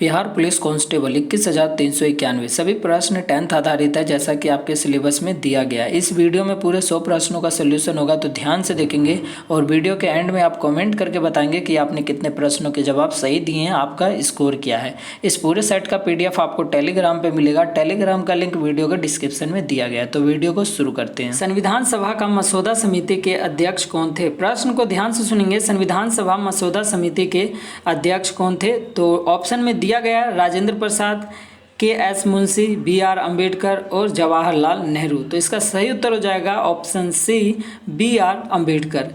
Bihar police constable 21,391 सभी प्रश्न 10th आधारित है, जैसा कि आपके सिलेबस में दिया गया है। इस वीडियो में पूरे 100 प्रश्नों का सोल्यूशन होगा, तो ध्यान से देखेंगे और वीडियो के एंड में आप कमेंट करके बताएंगे कि आपने कितने प्रश्नों के जवाब सही दिए हैं, आपका स्कोर क्या है। इस पूरे सेट का PDF आपको टेलीग्राम पे मिलेगा। टेलीग्राम का लिंक वीडियो के डिस्क्रिप्शन में दिया गया है। तो वीडियो को शुरू करते हैं। संविधान सभा का मसौदा समिति के अध्यक्ष कौन थे? प्रश्न को ध्यान से सुनेंगे। संविधान सभा मसौदा समिति के अध्यक्ष कौन थे? तो ऑप्शन में दिया गया राजेंद्र प्रसाद, KS मुंशी, BR अम्बेडकर और जवाहरलाल नेहरू। तो इसका सही उत्तर हो जाएगा ऑप्शन C, BR अम्बेडकर।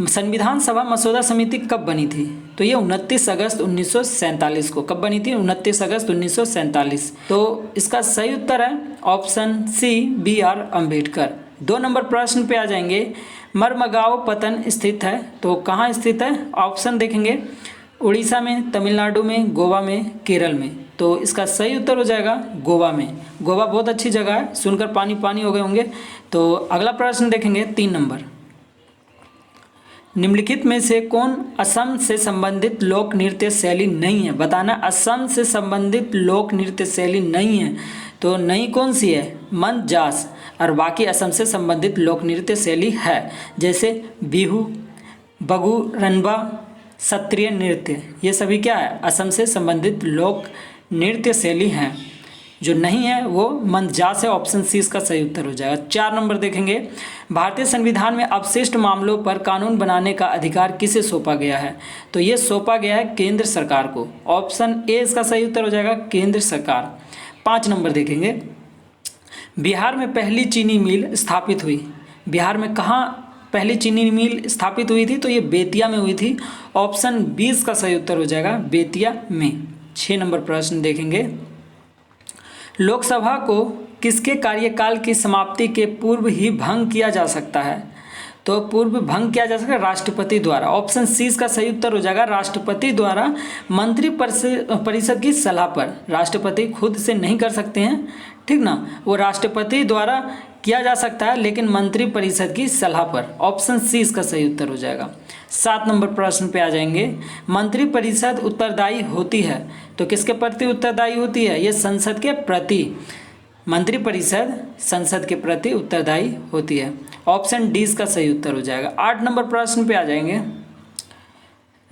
संविधान सभा मसौदा समिति कब बनी थी? तो ये 29 अगस्त 1947 को। कब बनी थी? 29 अगस्त 1947। तो इसका सही उत्तर है option C, BR Ambedkar. 2 number प्रश्न पे आ जाएंगे। मर्मगांव पत्तन स्थित है, तो कहाँ स्थित है? ऑप्शन देखेंगे, उड़ीसा में, तमिलनाडु में, गोवा में, केरल में। तो इसका सही उत्तर हो जाएगा गोवा में। गोवा बहुत अच्छी जगह है, सुनकर पानी पानी हो गए होंगे। तो अगला प्रश्न देखेंगे 3 नंबर। निम्नलिखित में से कौन असम से संबंधित लोक नृत्य शैली नहीं है? बताना असम से संबंधित लोक नृत्य शैली नहीं है। तो नहीं कौन सी है? मंद जास। और बाकी असम से संबंधित लोक नृत्य शैली है, जैसे बिहू, बगु रनबा, सत्रिय नृत्य। ये सभी क्या है? असम से संबंधित लोक नृत्य शैली हैं। जो नहीं है वो मंदजास है। ऑप्शन C इसका सही उत्तर हो जाएगा। 4 नंबर देखेंगे। भारतीय संविधान में अपशिष्ट मामलों पर कानून बनाने का अधिकार किसे सौंपा गया है? तो ये सौंपा गया है केंद्र सरकार को। ऑप्शन A इसका सही उत्तर हो जाएगा केंद्र सरकार। 5 नंबर देखेंगे। बिहार में पहली चीनी मिल स्थापित हुई। बिहार में कहाँ पहली चीनी मिल स्थापित हुई थी? तो ये बेतिया में हुई थी। ऑप्शन 20 का सही उत्तर हो जाएगा बेतिया में। 6 नंबर प्रश्न देखेंगे। लोकसभा को किसके कार्यकाल की समाप्ति के पूर्व ही भंग किया जा सकता है? तो पूर्व भंग किया जा सकता है राष्ट्रपति द्वारा। ऑप्शन C इसका सही उत्तर हो जाएगा राष्ट्रपति द्वारा। मंत्री परिषद की सलाह पर। राष्ट्रपति खुद से नहीं कर सकते हैं, ठीक ना, वो राष्ट्रपति द्वारा किया जा सकता है, लेकिन मंत्री परिषद की सलाह पर। ऑप्शन C इसका सही उत्तर हो जाएगा। 7 नंबर प्रश्न पे आ जाएंगे। मंत्री परिषद उत्तरदायी होती है, तो किसके प्रति उत्तरदायी होती है? ये संसद के प्रति। मंत्री परिषद संसद के प्रति उत्तरदायी होती है। ऑप्शन D इसका सही उत्तर हो जाएगा। 8 नंबर प्रश्न पे आ जाएंगे।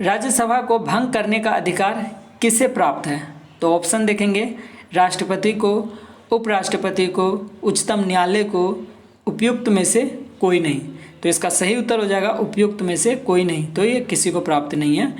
राज्यसभा को भंग करने का अधिकार किसे प्राप्त है? तो ऑप्शन देखेंगे, राष्ट्रपति को, उपराष्ट्रपति को, उच्चतम न्यायालय को, उपयुक्त में से कोई नहीं। तो इसका सही उत्तर हो जाएगा उपयुक्त में से कोई नहीं। तो ये किसी को प्राप्त नहीं है।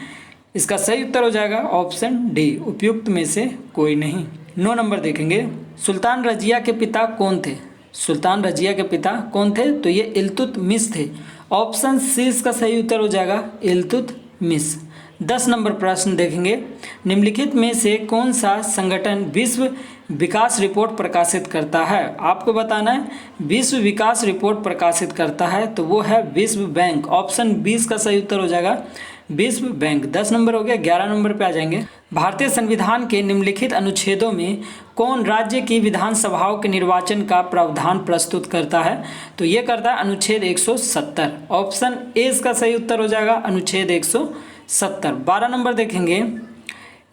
इसका सही उत्तर हो जाएगा ऑप्शन D, उपयुक्त में से कोई नहीं। 9 नंबर देखेंगे। सुल्तान रजिया के पिता कौन थे? सुल्तान रजिया के पिता कौन थे? तो ये इल्तुतमिश थे। ऑप्शन C इसका सही उत्तर हो जाएगा इल्तुतमिश। 10 नंबर प्रश्न देखेंगे। निम्नलिखित में से कौन सा संगठन विश्व विकास रिपोर्ट प्रकाशित करता है? आपको बताना है विश्व विकास रिपोर्ट प्रकाशित करता है, तो वो है विश्व बैंक। ऑप्शन 20 का सही उत्तर हो जाएगा विश्व बैंक। 10 नंबर हो गया। 11 नंबर पे आ जाएंगे। भारतीय संविधान के निम्नलिखित अनुच्छेदों में कौन राज्य की विधानसभाओं के निर्वाचन का प्रावधान प्रस्तुत करता है? तो ये करता है अनुच्छेद 170। ऑप्शन A इसका सही उत्तर हो जाएगा अनुच्छेद 170। 12 नंबर देखेंगे।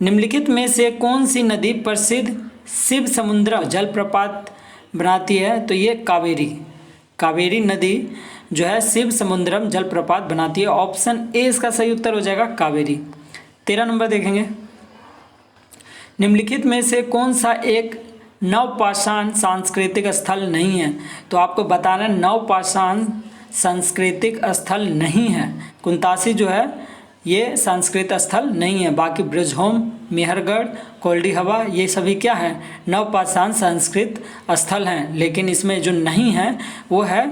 निम्नलिखित में से कौन सी नदी प्रसिद्ध शिव समुद्र जलप्रपात बनाती है? तो ये कावेरी। कावेरी नदी जो है शिव समुद्रम जलप्रपात बनाती है। ऑप्शन A इसका सही उत्तर हो जाएगा कावेरी। 13 नंबर देखेंगे। निम्नलिखित में से कौन सा एक नवपाषाण सांस्कृतिक स्थल नहीं है? तो आपको बताना है नवपाषाण सांस्कृतिक स्थल नहीं है। कुंतासी जो है ये सांस्कृतिक स्थल नहीं है। बाकी ब्रजहोम, मेहरगढ़, कोल्डी हवा, ये सभी क्या है? नवपाषाण सांस्कृतिक स्थल हैं। लेकिन इसमें जो नहीं है वो है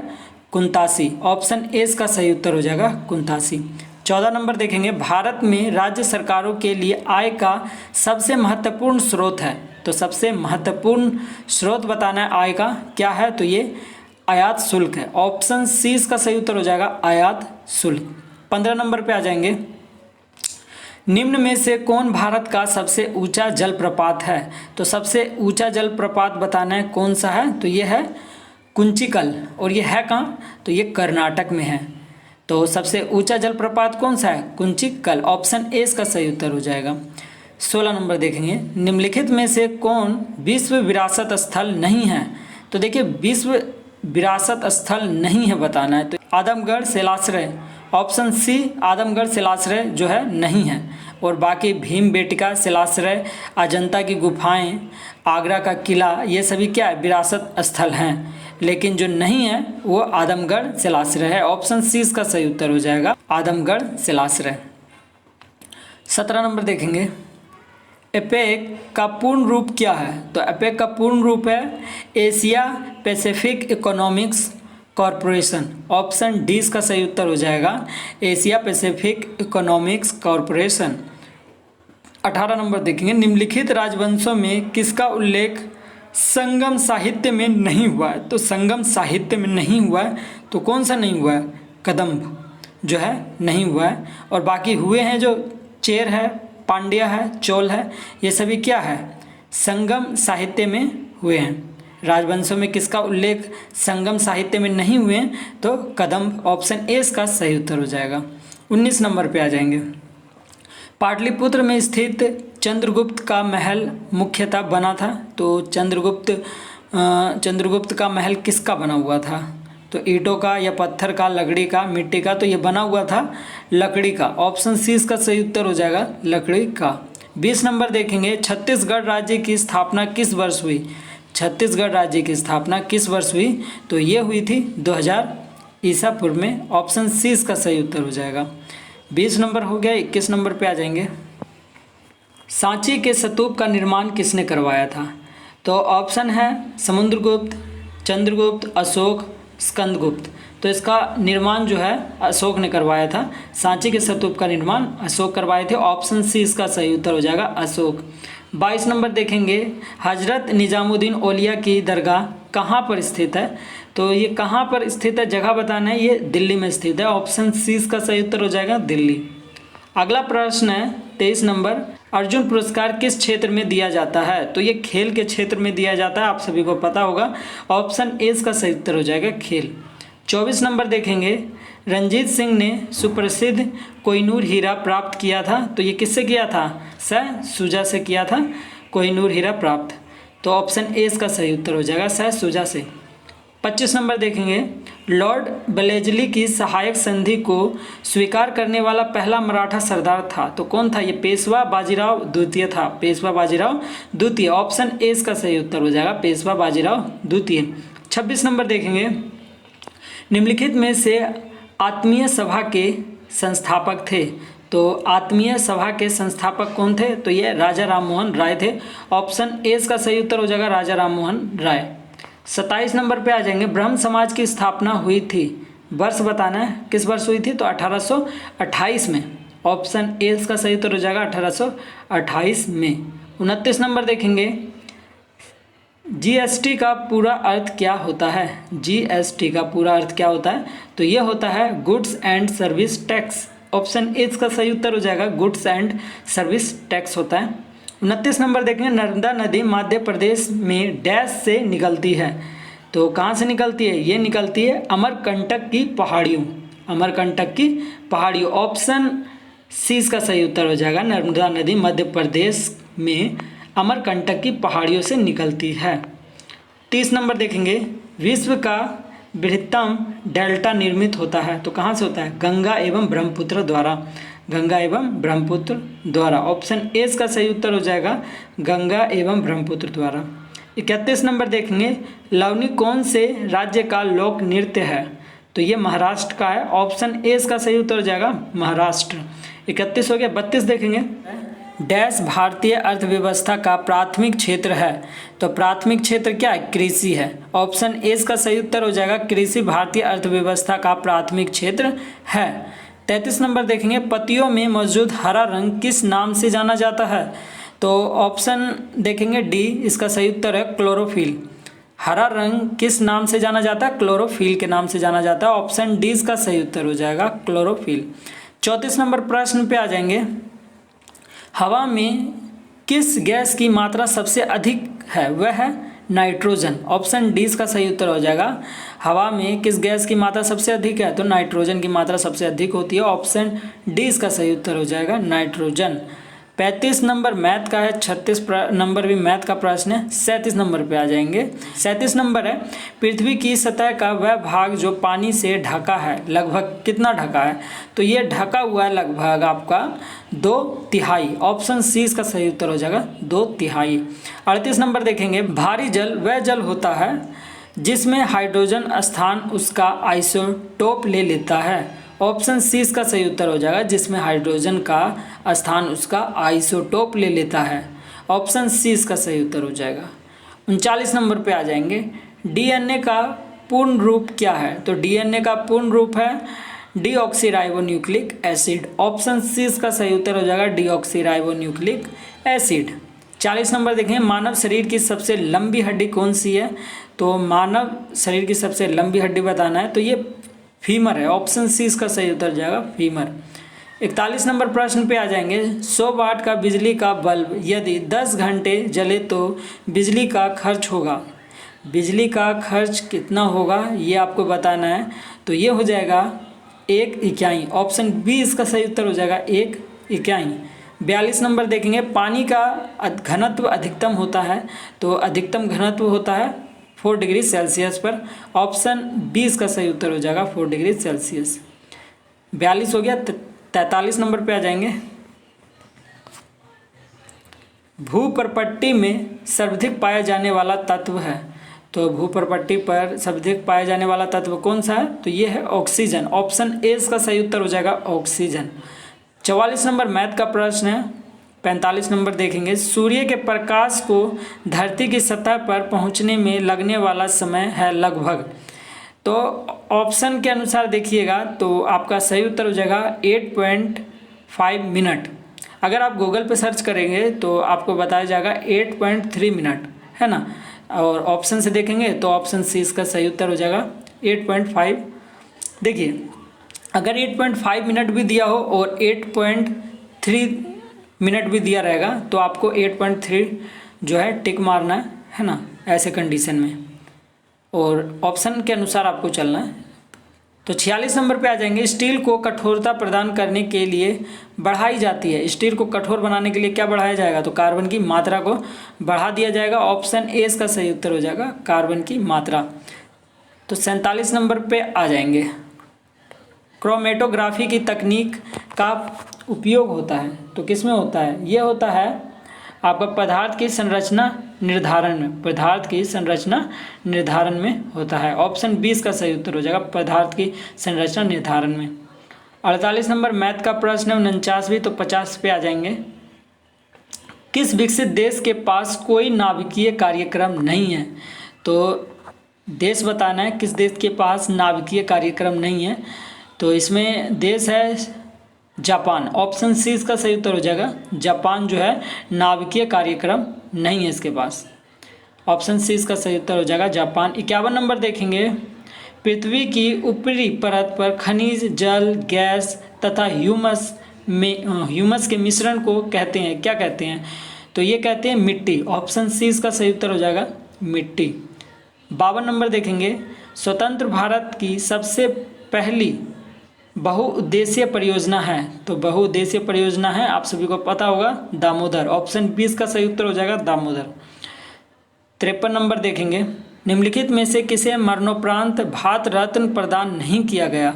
कुंतासी। ऑप्शन A इसका सही उत्तर हो जाएगा कुंतासी। 14 नंबर देखेंगे। भारत में राज्य सरकारों के लिए आय का सबसे महत्वपूर्ण स्रोत है, तो सबसे महत्वपूर्ण स्रोत बताना है आय का क्या है? तो ये आयात शुल्क है। ऑप्शन C इसका सही उत्तर हो जाएगा आयात शुल्क। 15 नंबर पे आ जाएंगे। निम्न में से कौन भारत का सबसे ऊंचा जलप्रपात है? तो सबसे ऊंचा जलप्रपात बताना है कौन सा है? तो ये है कुंचिकल। और ये है कहाँ? तो ये कर्नाटक में है। तो सबसे ऊंचा जलप्रपात कौन सा है? कुंचिकल। ऑप्शन A इसका सही उत्तर हो जाएगा। 16 नंबर देखेंगे, निम्नलिखित में से कौन विश्व विरासत स्थल नहीं है? तो देखिए विश्व विरासत स्थल नहीं है बताना है, तो आदमगढ़ शिलाश्रय, ऑप्शन सी आदमगढ़ शिलाश्रय जो है नहीं है। और बाकी भीमबेटका शिलाश्रय, अजंता की गुफाएं, आगरा का किला, ये सभी क्या है? विरासत स्थल हैं। लेकिन जो नहीं है वो आदमगढ़ शिलाश्रय है। ऑप्शन सी इसका सही उत्तर हो जाएगा, आदमगढ़ शिलाश्रय। 17 नंबर देखेंगे, एपेक का पूर्ण रूप क्या है? तो एपेक का पूर्ण रूप है Asia Pacific economics corporation. Option D इसका सही उत्तर हो जाएगा, Asia Pacific economics corporation. 18 number देखेंगे, निम्नलिखित राजवंशों में किसका उल्लेख संगम साहित्य में नहीं हुआ है? तो संगम साहित्य में नहीं हुआ है, तो कौन सा नहीं हुआ है? कदम्ब जो है नहीं हुआ है। और बाकी हुए हैं जो चेर है, पांड्या है, चोल है, ये सभी क्या है? संगम साहित्य में हुए हैं। राजवंशों में किसका उल्लेख संगम साहित्य में नहीं हुए हैं? तो कदम्ब। ऑप्शन ए इसका सही उत्तर हो जाएगा। 19 नंबर पे आ जाएंगे, पाटलिपुत्र में स्थित चंद्रगुप्त का महल मुख्यतः बना था। तो चंद्रगुप्त का महल किसका बना हुआ था? तो ईंटों का या पत्थर का, लकड़ी का, मिट्टी का? तो ये बना हुआ था लकड़ी का। ऑप्शन सी इसका सही उत्तर हो जाएगा, लकड़ी का। 20 नंबर देखेंगे, छत्तीसगढ़ राज्य की स्थापना किस वर्ष हुई? छत्तीसगढ़ राज्य की स्थापना किस वर्ष हुई? तो ये हुई थी 2000 ईसा पूर्व में। ऑप्शन सी इसका सही उत्तर हो जाएगा। 20 नंबर हो गया। 21 नंबर पे आ जाएंगे, सांची के स्तूप का निर्माण किसने करवाया था? तो ऑप्शन है समुद्रगुप्त, चंद्रगुप्त, अशोक, स्कंदगुप्त। तो इसका निर्माण जो है अशोक ने करवाया था। सांची के स्तूप का निर्माण अशोक करवाए थे। ऑप्शन सी इसका सही उत्तर हो जाएगा, अशोक। 22 नंबर देखेंगे, हजरत निजामुद्दीन औलिया की दरगाह कहाँ पर स्थित है? तो ये कहाँ पर स्थित है, जगह बताना है। ये दिल्ली में स्थित है। ऑप्शन सी इसका सही उत्तर हो जाएगा, दिल्ली। अगला प्रश्न है 23 नंबर, अर्जुन पुरस्कार किस क्षेत्र में दिया जाता है? तो ये खेल के क्षेत्र में दिया जाता है, आप सभी को पता होगा। ऑप्शन ए इसका सही उत्तर हो जाएगा, खेल। 24 नंबर देखेंगे, रंजीत सिंह ने सुप्रसिद्ध कोहिनूर हीरा प्राप्त किया था। तो ये किससे किया था? सह सुजा से किया था कोहिनूर हीरा प्राप्त। तो ऑप्शन ए इसका सही उत्तर हो जाएगा, सह सुजा से। 25 नंबर देखेंगे, लॉर्ड बेलेजली की सहायक संधि को स्वीकार करने वाला पहला मराठा सरदार था। तो कौन था? ये पेशवा बाजीराव द्वितीय था, पेशवा बाजीराव द्वितीय। ऑप्शन ए इसका सही उत्तर हो जाएगा, पेशवा बाजीराव द्वितीय। 26 नंबर देखेंगे, निम्नलिखित में से आत्मीय सभा के संस्थापक थे। तो आत्मीय सभा के संस्थापक कौन थे? तो ये राजा राममोहन राय थे। ऑप्शन ए इसका सही उत्तर हो जाएगा, राजा राममोहन राय। 27 नंबर पे आ जाएंगे, ब्रह्म समाज की स्थापना हुई थी, वर्ष बताना है किस वर्ष हुई थी? तो 1828 में। ऑप्शन ए इसका सही उत्तर हो जाएगा, 1828 में। 29 नंबर देखेंगे, जीएसटी का पूरा अर्थ क्या होता है? जीएसटी का पूरा अर्थ क्या होता है? तो ये होता है goods and service tax. Option A इसका सही उत्तर हो जाएगा, गुड्स एंड सर्विस टैक्स होता है। 29 नंबर देखेंगे, नर्मदा नदी मध्य प्रदेश में डैश से निकलती है। तो कहाँ से निकलती है? ये निकलती है अमरकंटक की पहाड़ियों, अमरकंटक की पहाड़ियों। ऑप्शन सी इसका सही उत्तर हो जाएगा, नर्मदा नदी मध्य प्रदेश में अमरकंटक की पहाड़ियों से निकलती है। 30 नंबर देखेंगे, विश्व का बृहत्तम डेल्टा निर्मित होता है। तो कहाँ से होता है? गंगा एवं ब्रह्मपुत्र द्वारा, गंगा एवं ब्रह्मपुत्र द्वारा। ऑप्शन ए इसका सही उत्तर हो जाएगा, गंगा एवं ब्रह्मपुत्र द्वारा। 31 नंबर देखेंगे, लवनी कौन से राज्य का लोक नृत्य है? तो ये महाराष्ट्र का है। ऑप्शन ए इसका सही उत्तर हो जाएगा, महाराष्ट्र। 31 हो गया। 32 देखेंगे, डैश भारतीय अर्थव्यवस्था का प्राथमिक क्षेत्र है। तो प्राथमिक क्षेत्र क्या है? कृषि है। ऑप्शन ए इसका सही उत्तर हो जाएगा, कृषि भारतीय अर्थव्यवस्था का प्राथमिक क्षेत्र है। 33 नंबर देखेंगे, पत्तियों में मौजूद हरा रंग किस नाम से जाना जाता है? तो ऑप्शन देखेंगे डी इसका सही उत्तर है, क्लोरोफिल। हरा रंग किस नाम से जाना जाता है? क्लोरोफिल के नाम से जाना जाता है। ऑप्शन डी इसका सही उत्तर हो जाएगा, क्लोरोफिल। 34 नंबर प्रश्न पे आ जाएंगे, हवा में किस गैस की मात्रा सबसे अधिक है? वह है नाइट्रोजन। ऑप्शन डी इसका सही उत्तर हो जाएगा, हवा में किस गैस की मात्रा सबसे अधिक है? तो नाइट्रोजन की मात्रा सबसे अधिक होती है। ऑप्शन डी इसका सही उत्तर हो जाएगा, नाइट्रोजन। 35 नंबर मैथ का है, 36 नंबर भी मैथ का प्रश्न है। 37 नंबर पे आ जाएंगे। 37 नंबर है, पृथ्वी की सतह का वह भाग जो पानी से ढका है लगभग कितना ढका है? तो ये ढका हुआ है लगभग आपका 2/3। ऑप्शन सी इसका सही उत्तर हो जाएगा 2/3। 38 नंबर देखेंगे, भारी जल वह जल होता है जिसमें हाइड्रोजन स्थान उसका आइसोटोप ले लेता है। ऑप्शन सी इसका सही उत्तर हो जाएगा, जिसमें हाइड्रोजन का स्थान उसका आइसोटोप ले लेता है। ऑप्शन सी इसका सही उत्तर हो जाएगा। 39 नंबर पे आ जाएंगे, डीएनए का पूर्ण रूप क्या है? तो डीएनए का पूर्ण रूप है डीऑक्सीराइबोन्यूक्लिक एसिड। ऑप्शन सी इसका सही उत्तर हो जाएगा डीऑक्सीराइबोन्यूक्लिक एसिड। 40 नंबर देखें, मानव शरीर की सबसे लंबी हड्डी कौन सी है? तो मानव शरीर की सबसे लंबी हड्डी बताना है तो ये फीमर है। ऑप्शन सी इसका सही उत्तर जाएगा फीमर। 41 नंबर प्रश्न पे आ जाएंगे, 100 वाट का बिजली का बल्ब यदि 10 घंटे जले तो बिजली का खर्च होगा। बिजली का खर्च कितना होगा ये आपको बताना है। तो ये हो जाएगा 1 इकाई। ऑप्शन बी इसका सही उत्तर हो जाएगा 1 इकाई। 42 नंबर देखेंगे, पानी का घनत्व अधिकतम होता है तो अधिकतम घनत्व होता है 4 डिग्री सेल्सियस पर। ऑप्शन बी इसका सही उत्तर हो जाएगा 4 डिग्री सेल्सियस। 42 हो गया। 43 नंबर पे आ जाएंगे, भूप्रपट्टी में सर्वाधिक पाया जाने वाला तत्व है। तो भूप्रपट्टी पर सर्वाधिक पाया जाने वाला तत्व कौन सा है? तो ये है ऑक्सीजन। ऑप्शन ए इसका सही उत्तर हो जाएगा ऑक्सीजन। 44 नंबर मैथ का प्रश्न है। 45 नंबर देखेंगे, सूर्य के प्रकाश को धरती की सतह पर पहुंचने में लगने वाला समय है लगभग। तो ऑप्शन के अनुसार देखिएगा तो आपका सही उत्तर हो जाएगा 8.5 मिनट। अगर आप गूगल पे सर्च करेंगे तो आपको बताया जाएगा 8.3 मिनट, है ना। और ऑप्शन से देखेंगे तो ऑप्शन सी इसका सही उत्तर हो जाएगा 8.5। देखिए, अगर 8.5 मिनट भी दिया हो और 8.3 मिनट भी दिया रहेगा तो आपको 8.3 जो है टिक मारना है ना, ऐसे कंडीशन में, और ऑप्शन के अनुसार आपको चलना है। तो 46 नंबर पे आ जाएंगे, स्टील को कठोरता प्रदान करने के लिए बढ़ाई जाती है। स्टील को कठोर बनाने के लिए क्या बढ़ाया जाएगा? तो कार्बन की मात्रा को बढ़ा दिया जाएगा। ऑप्शन ए इसका सही उत्तर हो जाएगा कार्बन की मात्रा। तो 47 नंबर पे आ जाएंगे, क्रोमेटोग्राफी की तकनीक का उपयोग होता है तो किस में होता है? ये होता है आपका पदार्थ की संरचना निर्धारण में। पदार्थ की संरचना निर्धारण में होता है। ऑप्शन 20 का सही उत्तर हो जाएगा पदार्थ की संरचना निर्धारण में। 48 नंबर मैथ का प्रश्न है। 49वीं तो 50 पे आ जाएंगे, किस विकसित देश के पास कोई नाभिकीय कार्यक्रम नहीं है? तो देश बताना है, किस देश के पास नाभिकीय कार्यक्रम नहीं है? तो इसमें देश है जापान। ऑप्शन सी इसका सही उत्तर हो जाएगा जापान जो है नाभिकीय कार्यक्रम नहीं है इसके पास। ऑप्शन सी इसका सही उत्तर हो जाएगा जापान। 51 नंबर देखेंगे, पृथ्वी की ऊपरी परत पर खनिज, जल, गैस तथा ह्यूमस के मिश्रण को कहते हैं, क्या कहते हैं? तो ये कहते हैं मिट्टी। ऑप्शन सी इसका सही उत्तर हो जाएगा मिट्टी। 52 नंबर देखेंगे, स्वतंत्र भारत की सबसे पहली बहुउद्देशीय परियोजना है। तो बहुउद्देशीय परियोजना है, आप सभी को पता होगा, दामोदर। ऑप्शन 20 का सही उत्तर हो जाएगा दामोदर। 53 नंबर देखेंगे, निम्नलिखित में से किसे मरणोपरांत भारत रत्न प्रदान नहीं किया गया?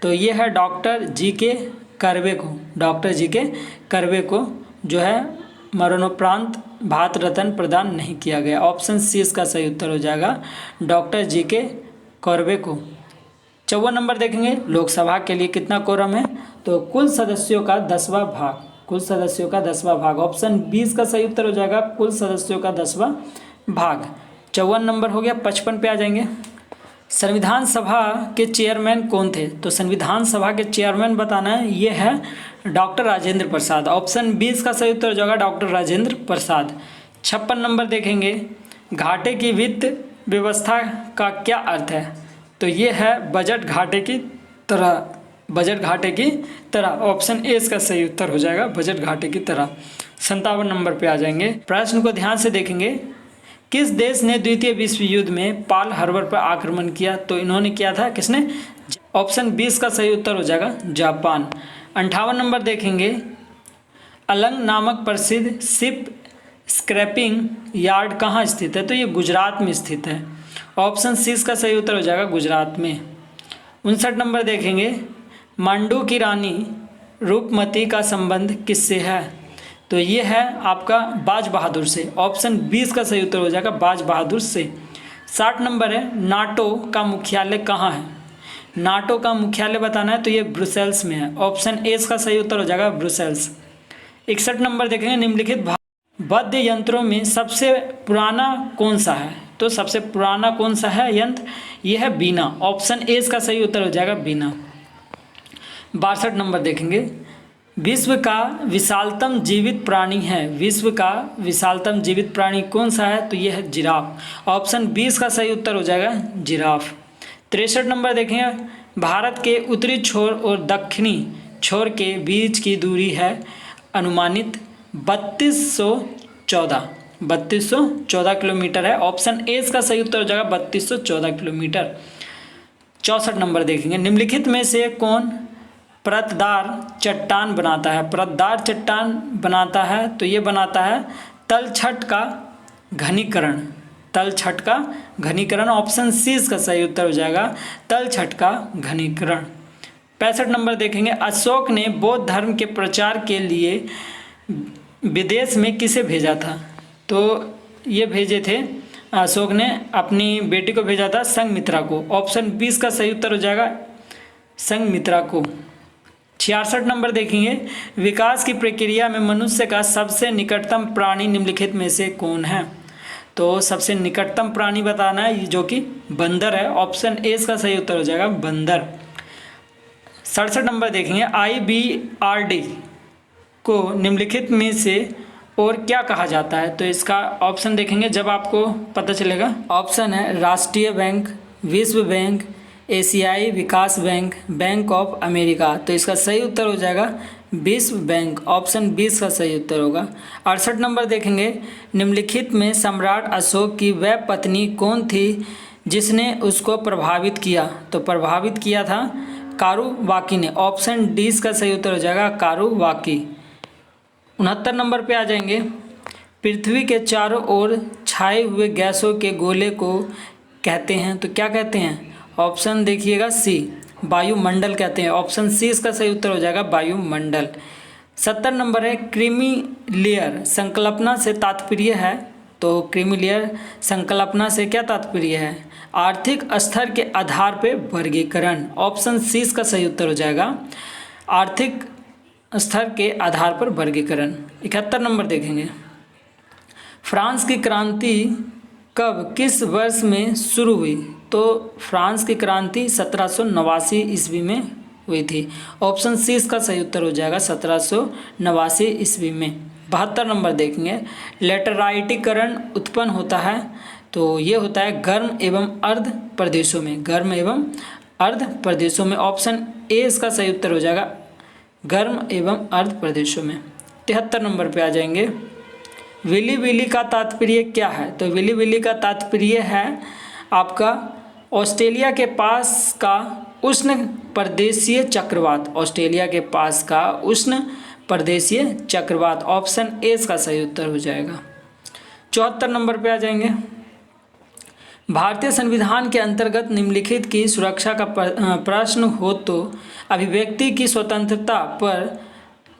तो ये है डॉक्टर जी.के. कर्वे को। Doctor GK. कर्वे को जो है मरणोपरांत भारत रत्न प्रदान नहीं किया गया। ऑप्शन सी इसका सही उत्तर हो जाएगा डॉक्टर जी.के. कर्वे को। 54 नंबर देखेंगे, लोकसभा के लिए कितना कोरम है? तो कुल सदस्यों का 10वां भाग। कुल सदस्यों का 10वां भाग। ऑप्शन 20 का सही उत्तर हो जाएगा कुल सदस्यों का 10वां भाग। 54 नंबर हो गया। 55 पे आ जाएंगे, संविधान सभा के चेयरमैन कौन थे? तो संविधान सभा के चेयरमैन बताना है, ये है डॉक्टर राजेंद्र प्रसाद। ऑप्शन 20 का सही उत्तर हो जाएगा डॉक्टर राजेंद्र प्रसाद। 56 नंबर देखेंगे, घाटे की वित्त व्यवस्था का क्या अर्थ है? तो ये है बजट घाटे की तरह। बजट घाटे की तरह। ऑप्शन ए इसका सही उत्तर हो जाएगा बजट घाटे की तरह। 57 नंबर पे आ जाएंगे, प्रश्न को ध्यान से देखेंगे, किस देश ने द्वितीय विश्व युद्ध में पर्ल हार्बर पर आक्रमण किया? तो इन्होंने किया था, किसने? ऑप्शन 20 का सही उत्तर हो जाएगा जापान। 58 नंबर देखेंगे, अलंग नामक प्रसिद्ध शिप स्क्रैपिंग यार्ड कहाँ स्थित है? तो ये गुजरात में स्थित है। ऑप्शन सी इसका सही उत्तर हो जाएगा गुजरात में। 59 नंबर देखेंगे, मांडू की रानी रूपमती का संबंध किससे है? तो ये है आपका बाज बहादुर से। ऑप्शन 20 का सही उत्तर हो जाएगा बाज बहादुर से। 60 नंबर है, नाटो का मुख्यालय कहाँ है? नाटो का मुख्यालय बताना है तो ये ब्रुसेल्स में है। ऑप्शन ए इसका सही उत्तर हो जाएगा ब्रुसेल्स। 61 नंबर देखेंगे, निम्नलिखित वाद्य यंत्रों में सबसे पुराना कौन सा है? तो सबसे पुराना कौन सा है यंत्र? यह है बीना। ऑप्शन ए इसका सही उत्तर हो जाएगा बीना। 62 नंबर देखेंगे, विश्व का विशालतम जीवित प्राणी है। विश्व का विशालतम जीवित प्राणी कौन सा है? तो यह है जिराफ। ऑप्शन 20 का सही उत्तर हो जाएगा जिराफ। 63 नंबर देखेंगे, भारत के उत्तरी छोर और दक्षिणी छोर के बीच की दूरी है अनुमानित 3214 किलोमीटर है। ऑप्शन ए इसका सही उत्तर हो जाएगा 3214 किलोमीटर। 64 नंबर देखेंगे, निम्नलिखित में से कौन परतदार चट्टान बनाता है? परतदार चट्टान बनाता है तो ये बनाता है तलछट का घनीकरण। तलछट का घनीकरण। ऑप्शन सी इसका सही उत्तर हो जाएगा तलछट का घनीकरण। 65 नंबर देखेंगे, अशोक ने बौद्ध धर्म के प्रचार के लिए विदेश में किसे भेजा था? तो ये भेजे थे, अशोक ने अपनी बेटी को भेजा था संघमित्रा को। ऑप्शन 20 का सही उत्तर हो जाएगा संघमित्रा को। 66 नंबर देखेंगे, विकास की प्रक्रिया में मनुष्य का सबसे निकटतम प्राणी निम्नलिखित में से कौन है? तो सबसे निकटतम प्राणी बताना है जो कि बंदर है। ऑप्शन ए इसका सही उत्तर हो जाएगा बंदर। 67 नंबर देखेंगे, IBRD को निम्नलिखित में से और क्या कहा जाता है? तो इसका ऑप्शन देखेंगे जब आपको पता चलेगा। ऑप्शन है राष्ट्रीय बैंक, विश्व बैंक, एशियाई विकास बैंक, बैंक ऑफ अमेरिका। तो इसका सही उत्तर हो जाएगा विश्व बैंक। ऑप्शन 20 का सही उत्तर होगा। 68 नंबर देखेंगे, निम्नलिखित में सम्राट अशोक की वह पत्नी कौन थी जिसने उसको प्रभावित किया? तो प्रभावित किया था कारुवाकी ने। ऑप्शन डी इसका सही उत्तर हो जाएगा कारुवाकी। 69 नंबर पे आ जाएंगे, पृथ्वी के चारों ओर छाए हुए गैसों के गोले को कहते हैं तो क्या कहते हैं? ऑप्शन देखिएगा सी, वायुमंडल कहते हैं। ऑप्शन सी इसका सही उत्तर हो जाएगा वायुमंडल। 70 नंबर है, क्रीमी लेयर संकल्पना से तात्पर्य है। तो क्रीमी लेयर संकल्पना से क्या तात्पर्य है? आर्थिक स्तर के आधार पर वर्गीकरण। ऑप्शन सी इसका सही उत्तर हो जाएगा आर्थिक स्तर के आधार पर वर्गीकरण। 71 नंबर देखेंगे, फ्रांस की क्रांति कब किस वर्ष में शुरू हुई? तो फ्रांस की क्रांति 1789 ईस्वी में हुई थी। ऑप्शन सी इसका सही उत्तर हो जाएगा 1789 ईस्वी में। 72 नंबर देखेंगे, लेटराइटीकरण उत्पन्न होता है तो ये होता है गर्म एवं अर्ध प्रदेशों में। गर्म एवं अर्ध प्रदेशों में। ऑप्शन ए इसका सही उत्तर हो जाएगा गर्म एवं अर्ध प्रदेशों में। 73 नंबर पे आ जाएंगे, विली विली का तात्पर्य क्या है? तो विली विली का तात्पर्य है आपका ऑस्ट्रेलिया के पास का उष्ण प्रदेशीय चक्रवात। ऑस्ट्रेलिया के पास का उष्ण प्रदेशीय चक्रवात। ऑप्शन ए इसका सही उत्तर हो जाएगा। 74 नंबर पे आ जाएंगे, भारतीय संविधान के अंतर्गत निम्नलिखित की सुरक्षा का प्रश्न हो तो अभिव्यक्ति की स्वतंत्रता पर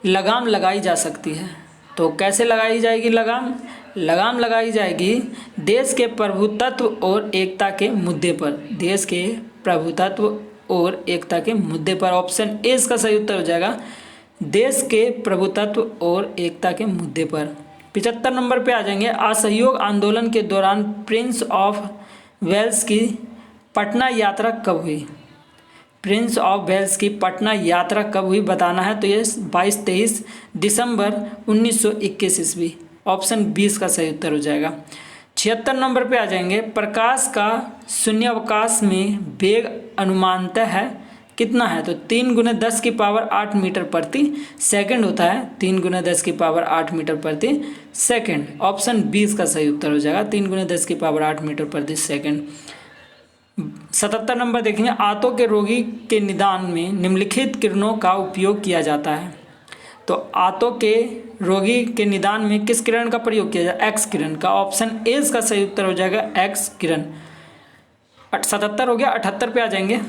लगाम लगाई जा सकती है। तो कैसे लगाई जाएगी लगाम? लगाम लगाई जाएगी देश के प्रभुत्व और एकता के मुद्दे पर। देश के प्रभुत्व और एकता के मुद्दे पर। ऑप्शन ए इसका सही उत्तर हो जाएगा देश के प्रभुत्व और एकता के मुद्दे पर। 75 नंबर पे आ जाएंगे, असहयोग आंदोलन के दौरान प्रिंस ऑफ वेल्स की पटना यात्रा कब हुई? प्रिंस ऑफ वेल्स की पटना यात्रा कब हुई बताना है तो ये 22-23 दिसंबर 1921 ईस्वी। ऑप्शन 20 का सही उत्तर हो जाएगा। 76 नंबर पे आ जाएंगे, प्रकाश का शून्यावकाश में वेग अनुमानतः है कितना है? तो 3 × 10 की पावर 8 मीटर प्रति सेकंड होता है। 3 × 10 की पावर 8 मीटर प्रति सेकंड। ऑप्शन 20 का सही उत्तर हो जाएगा 3 × 10 की पावर 8 मीटर प्रति सेकंड। 77 नंबर देखेंगे, आंतों के रोगी के निदान में निम्नलिखित किरणों का उपयोग किया जाता है। तो आंतों के रोगी के निदान में किस किरण का प्रयोग किया जाए? एक्स किरण का। ऑप्शन ए इसका सही उत्तर हो जाएगा एक्स किरण। 77 हो गया, 78 पे आ जाएंगे।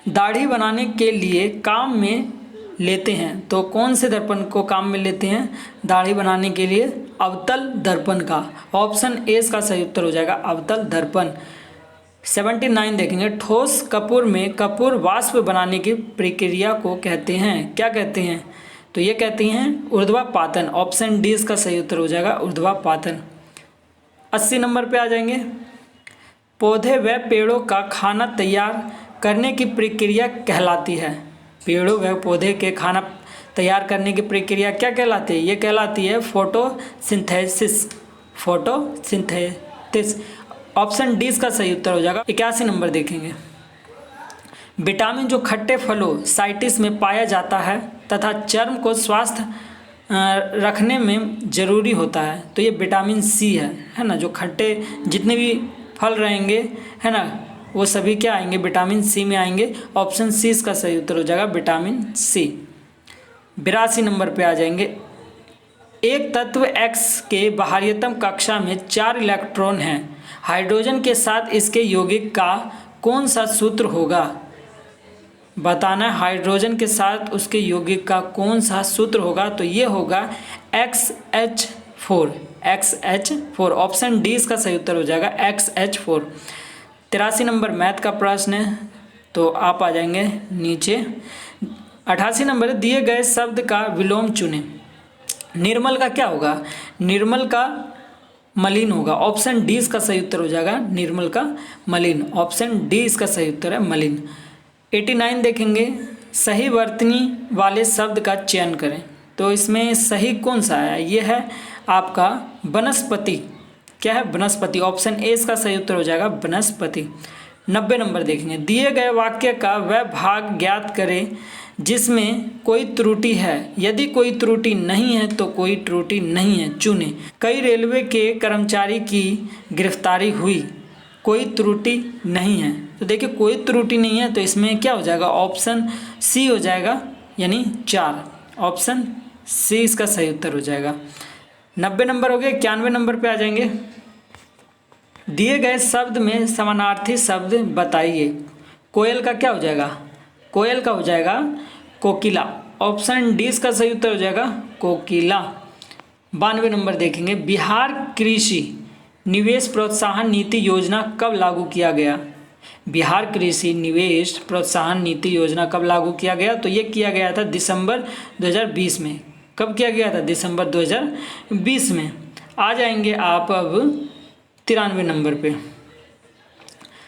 दाढ़ी बनाने के लिए काम में लेते हैं तो कौन से दर्पण को काम में लेते हैं? दाढ़ी बनाने के लिए अवतल दर्पण का। ऑप्शन ए इसका सही उत्तर हो जाएगा अवतल दर्पण। 79 देखेंगे। ठोस कपूर में कपूर वाष्प बनाने की प्रक्रिया को कहते हैं, क्या कहते हैं? तो ये कहते हैं ऊर्ध्वापातन। ऑप्शन डी इसका सही उत्तर हो जाएगा ऊर्ध्वापातन। 80 नंबर पे आ जाएंगे। पौधे व पेड़ों का खाना तैयार करने की प्रक्रिया कहलाती है। पेड़ों व पौधे के खाना तैयार करने की प्रक्रिया क्या कहलाती है? ये कहलाती है फोटोसिंथेसिस। फोटोसिंथेसिस। ऑप्शन डी इसका सही उत्तर हो जाएगा। 81 नंबर देखेंगे। विटामिन जो खट्टे फलों साइट्रस में पाया जाता है तथा चर्म को स्वस्थ रखने में ज़रूरी होता है, तो ये विटामिन सी है ना। जो खट्टे जितने भी फल रहेंगे है ना, वो सभी क्या आएंगे? विटामिन सी में आएंगे। ऑप्शन सी इसका सही उत्तर हो जाएगा विटामिन सी। 82 नंबर पे आ जाएंगे। एक तत्व X के बाहरीतम कक्षा में 4 इलेक्ट्रॉन हैं। हाइड्रोजन के साथ इसके यौगिक का कौन सा सूत्र होगा? बताना है हाइड्रोजन के साथ उसके यौगिक का कौन सा सूत्र होगा? तो ये होगा XH4। XH4। ऑप्शन डी इसका सही उत्तर हो जाएगा XH4। 83 नंबर मैथ का प्रश्न है, तो आप आ जाएंगे नीचे। 88 नंबर दिए गए शब्द का विलोम चुनें। निर्मल का क्या होगा? निर्मल का मलिन होगा। ऑप्शन डी इसका सही उत्तर हो जाएगा निर्मल का मलिन। ऑप्शन डी इसका सही उत्तर है मलिन। 89 देखेंगे। सही वर्तनी वाले शब्द का चयन करें, तो इसमें सही कौन सा है? ये है आपका वनस्पति। क्या है? वनस्पति। ऑप्शन ए इसका सही उत्तर हो जाएगा वनस्पति। 90 नंबर देखेंगे। दिए गए वाक्य का वह भाग ज्ञात करें जिसमें कोई त्रुटि है। यदि कोई त्रुटि नहीं है तो कोई त्रुटि नहीं है, चुनें। कई रेलवे के कर्मचारी की गिरफ्तारी हुई, कोई त्रुटि नहीं है। तो देखिए कोई त्रुटि नहीं है, तो इसमें क्या हो जाएगा? ऑप्शन सी हो जाएगा, यानी 4। ऑप्शन सी इसका सही उत्तर हो जाएगा। 90 नंबर हो गए। 91 नंबर पे आ जाएंगे। दिए गए शब्द में समानार्थी शब्द बताइए। कोयल का क्या हो जाएगा? कोयल का हो जाएगा कोकिला। ऑप्शन डी इसका सही उत्तर हो जाएगा कोकिला। 92 नंबर देखेंगे। बिहार कृषि निवेश प्रोत्साहन नीति योजना कब लागू किया गया? बिहार कृषि निवेश प्रोत्साहन नीति योजना कब लागू किया गया? तो ये किया गया था दिसंबर 2020 में। कब किया गया था? दिसंबर 2020 में। आ जाएंगे आप अब 93 नंबर पे।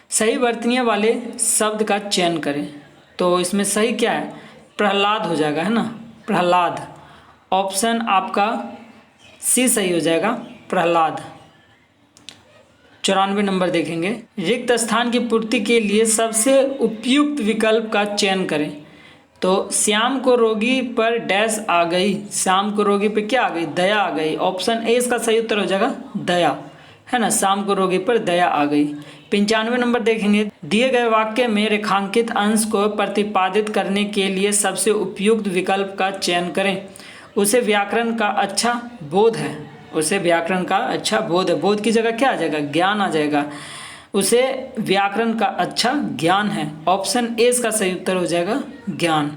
सही वर्तनीय वाले शब्द का चयन करें, तो इसमें सही क्या है? प्रहलाद हो जाएगा, है ना, प्रहलाद। ऑप्शन आपका सी सही हो जाएगा प्रहलाद। 94 नंबर देखेंगे। रिक्त स्थान की पूर्ति के लिए सबसे उपयुक्त विकल्प का चयन करें, तो श्याम को रोगी पर डैश आ गई। श्याम को रोगी पे क्या आ गई? दया आ गई। ऑप्शन ए इसका सही उत्तर हो जाएगा दया, है ना। श्याम को रोगी पर दया आ गई। 95 नंबर देखेंगे। दिए गए वाक्य में रेखांकित अंश को प्रतिपादित करने के लिए सबसे उपयुक्त विकल्प का चयन करें। उसे व्याकरण का अच्छा बोध है। उसे व्याकरण का अच्छा बोध है। बोध की जगह क्या आ जाएगा? ज्ञान आ जाएगा। उसे व्याकरण का अच्छा ज्ञान है। ऑप्शन ए इसका सही उत्तर हो जाएगा ज्ञान।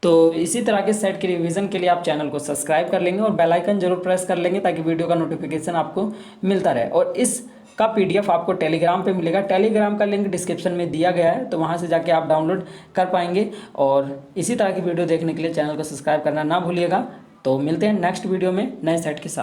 तो इसी तरह के सेट के रिवीजन के लिए आप चैनल को सब्सक्राइब कर लेंगे और बेल आइकन जरूर प्रेस कर लेंगे ताकि वीडियो का नोटिफिकेशन आपको मिलता रहे। और इस का पीडीएफ आपको टेलीग्राम पे मिलेगा। टेलीग्राम का लिंक डिस्क्रिप्शन में दिया गया है, तो वहाँ से जाके आप डाउनलोड कर पाएंगे। और इसी तरह की वीडियो देखने के लिए चैनल को सब्सक्राइब करना ना भूलिएगा। तो मिलते हैं नेक्स्ट वीडियो में नए सेट के साथ।